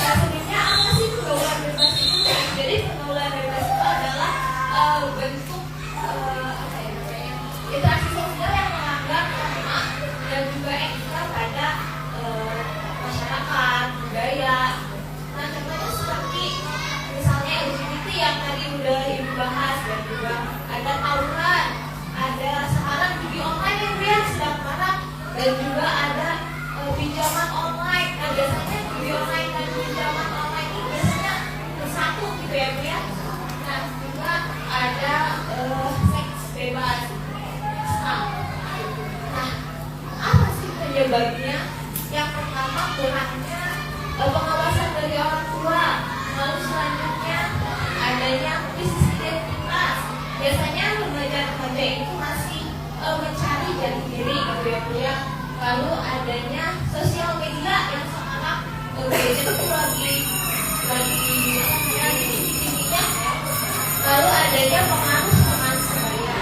Sebenarnya apa sih pergaulan bebas itu? Jadi pergaulan bebas itu adalah bentuk interaksi sosial yang melanggar norma dan juga ekstra pada masyarakat, budaya. Nah, contohnya seperti misalnya LGBT yang tadi udah ibu bahas, dan juga ada tawuran, ada sekarang judi online yang dia sedang marak, dan juga ada pinjaman online. Nah, biasanya judi online dan pinjaman online ini biasanya bersatu gitu ya Bu ya. Nah, juga ada seks bebas. Nah, apa sih penyebabnya? Yang pertama kurangnya pengawasan dari orang tua. Lalu selanjutnya adanya krisis identitas. Biasanya remaja-remaja itu masih mencari jati diri gitu ya Bu ya. Lalu adanya sosial media yang sekarang gadget itu lagi tingginya. Lalu adanya pengaruh teman sebaya.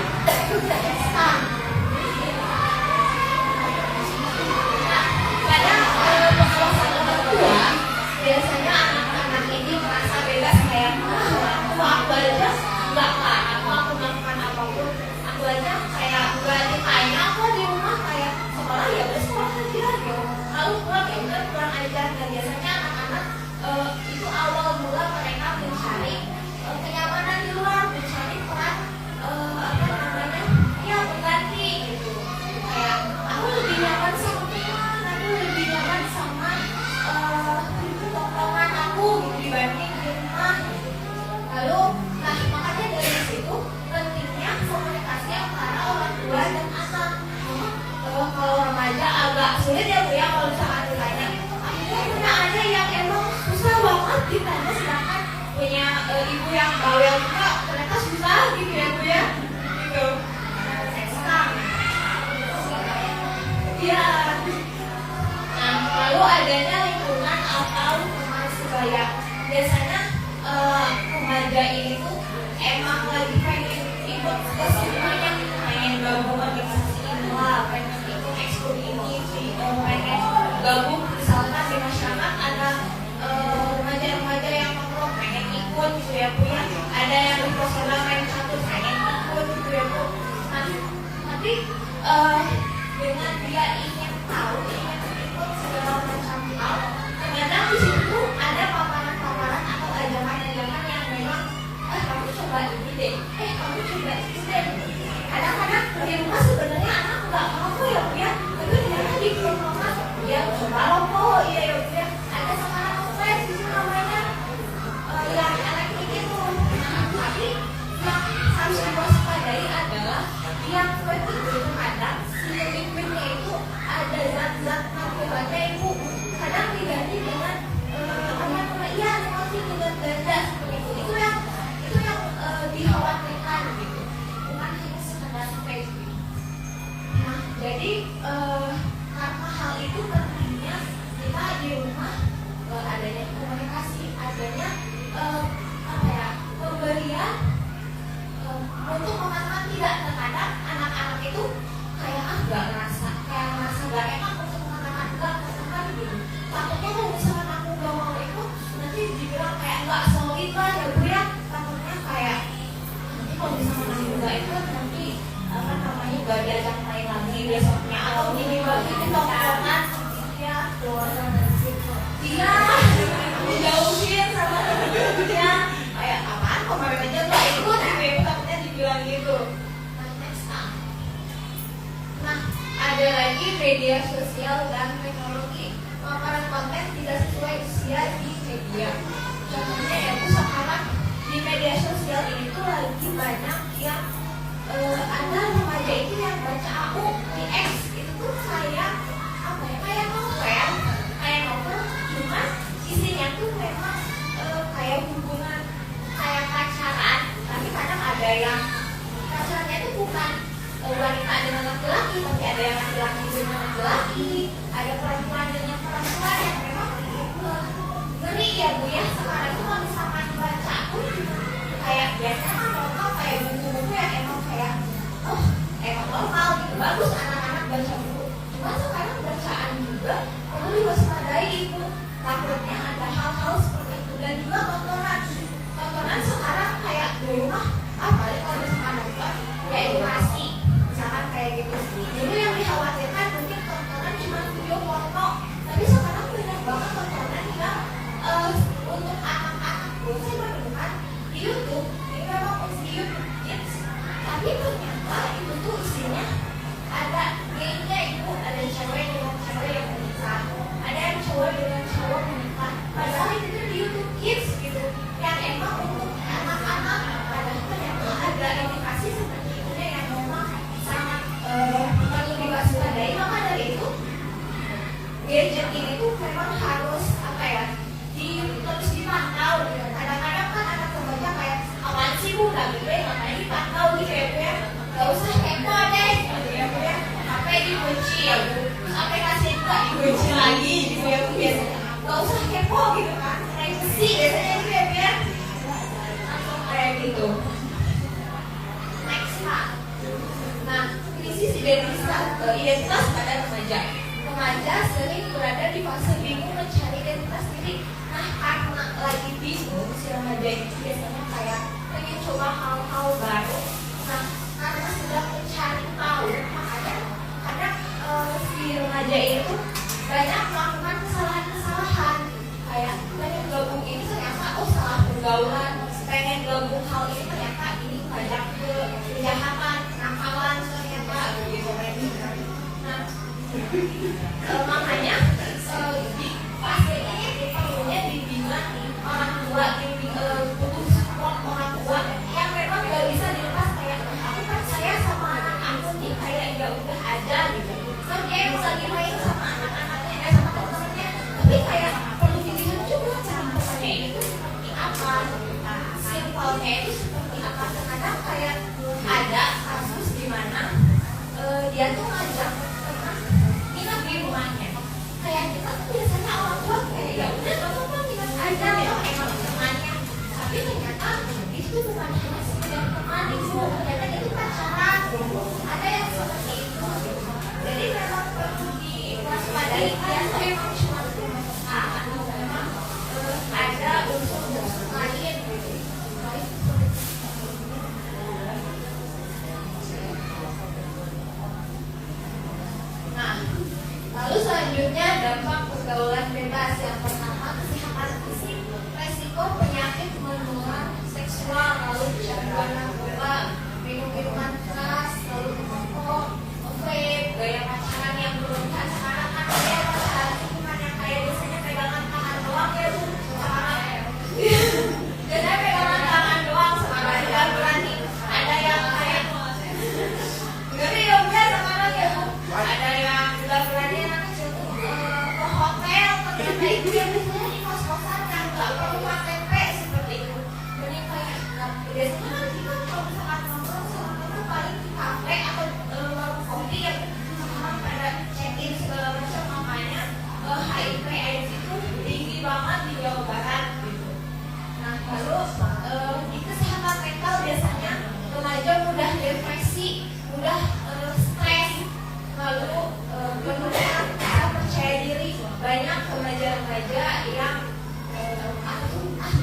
Pada pengawasan orang tua, biasanya anak-anak ini merasa bebas kayak aku aja nggak kan, aku melakukan apapun, aku aja kayak nggak ditanya apa di rumah, kayak sekolah ya udah sekolah aja gitu. Lalu pulang ya udah pulang aja. Dan biasanya anak-anak itu awal mula mereka mencari kenyamanan di luar, mencari peran pengganti gitu. Kayak aku lebih nyaman sama teman, aku lebih nyaman sama tongkrongan aku gitu dibanding di rumah. Lalu, nah makanya dari situ pentingnya komunikasi antara orang tua dan anak. Kalau remaja agak sulit ya Bu ya kalau misalkan ditanya. Akhirnya punya aja yang emang susah banget ditanya, sedangkan punya ibu yang bawel juga ternyata susah gitu ya Bu ya. Gitu. Ya. Nah, lalu adanya lingkungan atau teman sebaya. Biasanya remaja ini tuh emang lagi pengen ikut ke semuanya, pengen gabung organisasi inilah, pengen ikut ekskul ini, pengen gabung misalkan di masyarakat ada remaja-remaja yang nongkrong pengen ikut gitu ya Bu ya. Ada yang di prosedur main catur pengen ikut gitu ya Bu. Nah, tapi dengan dia ingin tahu, ingin ikut segala macam hal, ternyata di situ ada paparan-paparan atau ajakan-ajakan yang memang kamu coba ini deh, kamu coba ini deh. Kadang-kadang di rumah sebenarnya anak nggak mau ya Bu ya, tapi ternyata di rumah dia coba loh, iya ya Bu ya. Ada sekarang flash itu namanya yang elektrik itu. Tapi yang harus diwaspadai adalah yang flash itu terkadang liquidnya itu ada zat-zat narkobanya Ibu, kadang diganti dengan diganti dengan ganja seperti itu. Itu yang dikhawatirkan gitu, bukan hanya sekedar vape. Nah, jadi karena hal itu pentingnya kita di rumah adanya komunikasi, adanya pemberian untuk memastikan tidak. Terkadang anak-anak itu kayak nggak ngerasa nggak enak untuk mengatakan enggak gitu. Takutnya kalau misalkan aku nggak mau ikut nanti dibilang kayak nggak solid lah ya Bu ya. Takutnya kayak nanti kalau misalkan aku nggak ikut nanti nggak diajak main lagi besoknya, atau minimal itu tongkrongan ya keluarga dari situ dia dijauhin sama temen-temennya kayak apaan kemarin aja nggak ikut gitu, takutnya dibilang gitu. Nah, ada lagi media sosial dan teknologi. Paparan konten tidak sesuai usia di media. Contohnya ya Bu, sekarang di media sosial ini tuh lagi banyak yang ada remaja itu yang baca AU di X. Itu tuh kayak novel, cuma isinya tuh memang kayak hubungan, kayak pacaran. Tapi kadang ada yang pacarannya itu bukan wanita dengan laki-laki, tapi ada yang laki-laki dengan laki-laki, ada perempuan dengan perempuan yang memang ngeri ya Bu ya. Sekarang itu kalau misalkan baca pun kayak biasanya kan normal, kayak buku-buku yang emang kayak emang normal gitu, bagus anak-anak baca buku. Cuma sekarang baca juga perlu diwaspadai itu, takutnya ada hal-hal seperti itu. Dan juga tontonan sekarang kayak dulu mah paling kalau misalkan nonton ya edukasi misalkan kayak gitu. Dulu yang dikhawatirkan mungkin tontonan cuma video porno, tapi sekarang banyak banget tontonan yang untuk anak-anak pun saya menemukan di YouTube. Ini memang di YouTube Kids, tapi ternyata itu tuh isinya ada gay-nya, ibu, ada cewek dengan cewek yang menikah, ada yang cowok dengan cowok menikah. Padahal itu tuh di YouTube Kids gitu, yang emang untuk anak-anak. Padahal ternyata ada edukasi seperti itu yang memang sangat perlu diwaspadai. Maka dari itu gadget ini tuh memang harus apa ya, terus dipantau gitu. Kadang-kadang kan anak remaja kayak apaan sih bu, nggak gede, makanya dipantau gitu ya bu ya, nggak usah kepo deh gitu ya bu ya, HP dikunci ya bu, terus aplikasi juga dikunci lagi gitu ya bu, biasanya nggak usah kepo gitu kan, privacy biasanya gitu ya bu ya, langsung kayak gitu. Next Pak. Nah, krisis identitas pada remaja. Remaja sering berada di fase bingung mencari identitas diri. Nah, karena lagi bingung, si remaja itu biasanya kayak pengen coba hal-hal baru. Nah, karena sudah mencari tahu, makanya kadang si remaja itu banyak melakukan kesalahan-kesalahan. Kayak pengen gabung ini ternyata salah pergaulan, pengen gabung hal ini ternyata ini banyak kejahatan, nakalan ternyata gitu. Nah, makanya di fase ini perlunya bimbingan orang tua, butuh support orang tua yang memang gak bisa dilepas. Kayak aku percaya sama anak aku nih, kayak ya udah aja gitu. Kan dia yang lagi main sama anak-anaknya, sama teman-temannya, tapi kayak perlu dilihat juga cara pesannya itu seperti apa, simpelnya itu seperti apa. Kadang kayak ada kasus di mana dia tuh ngajak nginep di rumahnya. Kayak kita tuh biasanya orang tua kayak ya udah kamu kan nginep aja ya emang temannya, tapi ternyata itu bukan hanya sekedar teman itu, ternyata itu pacaran. Ada yang seperti itu. Jadi memang perlu diwaspadai, dia tuh emang cuma atau memang ada unsur-unsur lain gitu. Nah, lalu selanjutnya dampak pergaulan bebas. Yang pertama, kesehatan fisik, resiko penyakit menular seksual, lalu kecanduan narkoba, minum-minuman keras, lalu merokok, vape, gaya pacaran yang berlebihan. Sekarang kan gaya pacaran itu bukan yang kayak biasanya pegangan tangan doang ya bu. Sekarang biasanya pegangan tangan doang, sekarang tidak berani. Ada yang kayak ngeri ya bu, sekarang ya bu. Ada yang udah berani anak kecil tuh ke hotel, ternyata itu yang biasanya di kos-kosan yang nggak perlu KTP seperti itu. Jadi kayak biasanya kan kita kalau misalkan nongkrong sama teman paling di kafe atau warung kopi yang sekarang pada check-in segala macam. Makanya HIV/AIDS itu tinggi banget di Jawa Barat gitu. Nah, lalu di kesehatan mental biasanya remaja mudah depresi, mudah stres, lalu penurunan percaya diri. Banyak remaja-remaja yang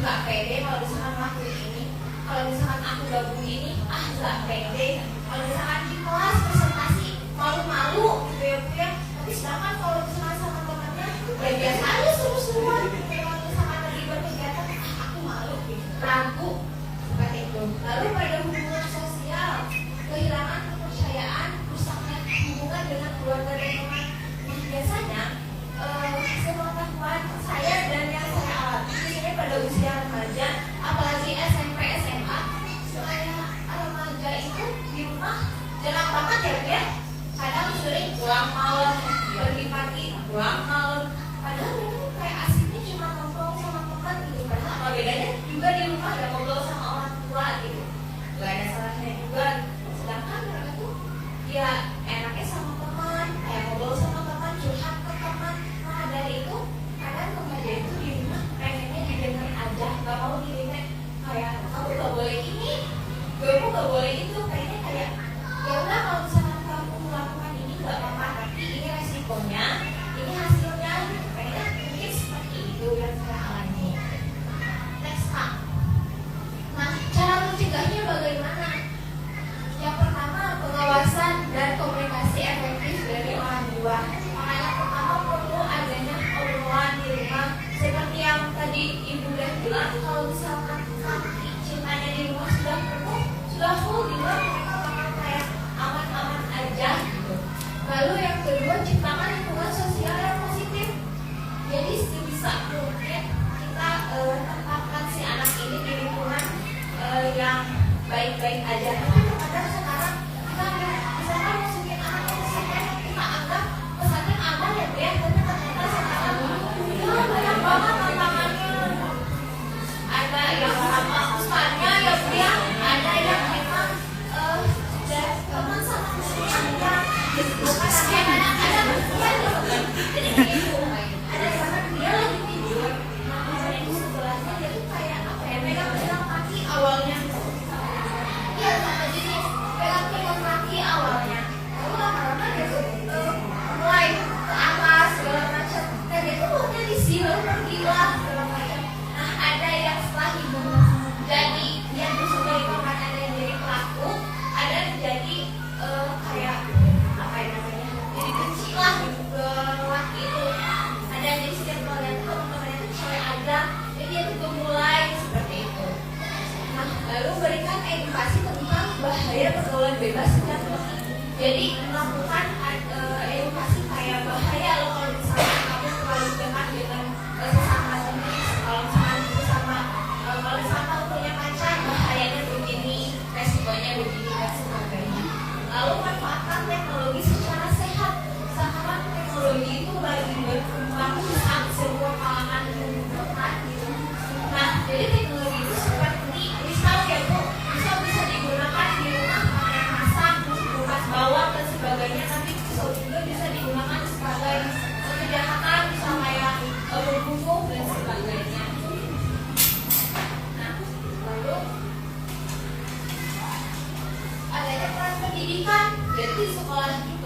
nggak pede kalau misalkan ngelakuin ini, kalau misalkan aku gabung ini nggak pede, kalau misalkan di kelas presentasi malu-malu gitu ya bu ya. Tapi sedangkan kalau misalkan sama temannya ya biasa aja seru-seruan gitu. Kalau misalkan lagi berkegiatan aku malu gitu, ragu seperti itu. Lalu pada hubungan sosial, kehilangan kepercayaan, rusaknya hubungan dengan keluarga dan teman. Nah, biasanya sepengetahuan saya dan yang saya alami di sini pada usia remaja, apalagi SMP SMA, saya remaja itu di rumah jarang banget ya bu ya. Kadang sering pulang malam, pergi pagi, pulang malam. Padahal mereka kayak asiknya cuma ngobrol sama teman gitu. Padahal apa bedanya juga di rumah ada ngobrol sama orang tua gitu. Gak ada salahnya juga. Sedangkan mereka tuh ya enaknya sama teman, kayak ngobrol sama teman, curhat ke teman. Nah dari itu kadang remaja itu di rumah pengennya didengar aja, gak mau didengar kayak kamu gak boleh ini, kamu gak boleh itu. Pengennya kayak ya udah kalau misalkan kamu melakukan ini gak apa-apa, tapi ini resikonya, ini hasil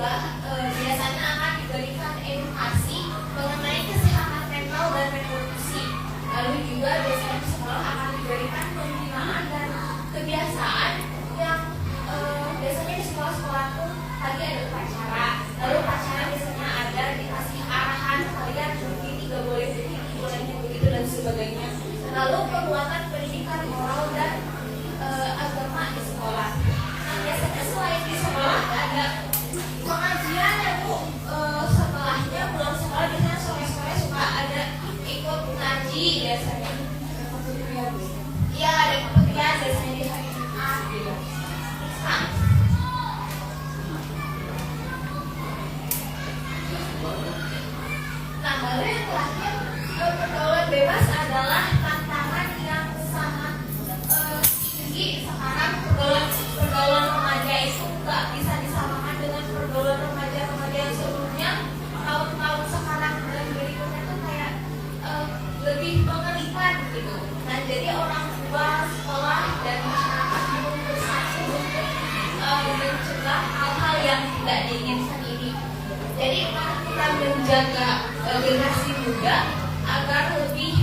juga biasanya akan diberikan edukasi mengenai kesehatan mental dan reproduksi. Lalu juga biasanya di sekolah akan diberikan pembinaan dan kebiasaan yang biasanya di sekolah-sekolah tuh pagi ada upacara. Lalu upacara biasanya ada dikasih arahan kalian begini gak boleh begini, bolehnya begitu dan sebagainya. Lalu penguatan pendidikan moral dan agama di sekolah. Nah biasanya selain di sekolah ada pengajian ya Bu. Setelahnya pulang sekolah biasanya sore-sore suka ada ikut ngaji biasanya. Iya ada kepentingan biasanya di hari Jumat gitu. Nah lalu yang terakhir pergaulan bebas adalah tantangan yang sangat tinggi sekarang. Pergaulan remaja itu nggak bisa disamakan dengan pergaulan remaja yang sebelumnya. Tahun-tahun sekarang dan berikutnya tuh kayak lebih mengerikan gitu. Nah jadi orang tua, sekolah dan masyarakat perlu bersatu untuk mencegah hal-hal yang tidak diinginkan ini. Jadi kita menjaga generasi muda agar lebih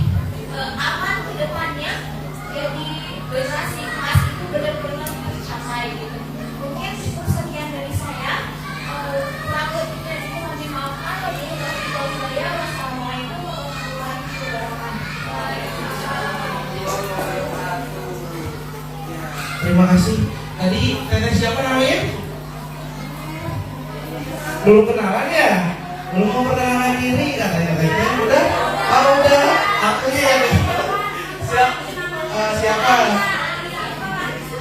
aman ke depannya. Jadi generasi emas itu benar-benar tercapai gitu. Mungkin sekian dari saya. Kurang lebihnya mohon dimaafkan. Wabillahi taufiq. Wassalamualaikum warahmatullahi wabarakatuh. Terima kasih. Tadi teteh siapa namanya? Belum kenalan ya? Belum mau perkenalan diri katanya teteh. Udah? Oh udah. Akunya ya. Siapa?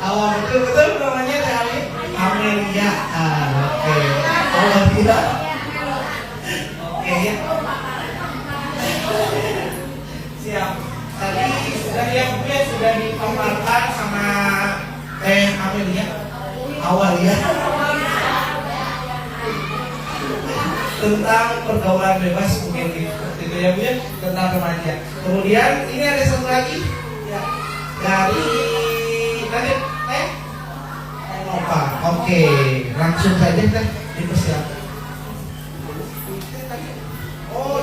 Oh betul namanya Teh Amelia. Oke. Oh tidak. Oke. Siap. Tadi sudah dipaparkan sama Teh Amelia. Awal ya. Tentang pergaulan bebas mungkin gitu ya Bu ya, tentang remaja. Kemudian ini ada satu lagi ya, dari tadi Nova. Oke, langsung saja kan dipersiapkan. Oh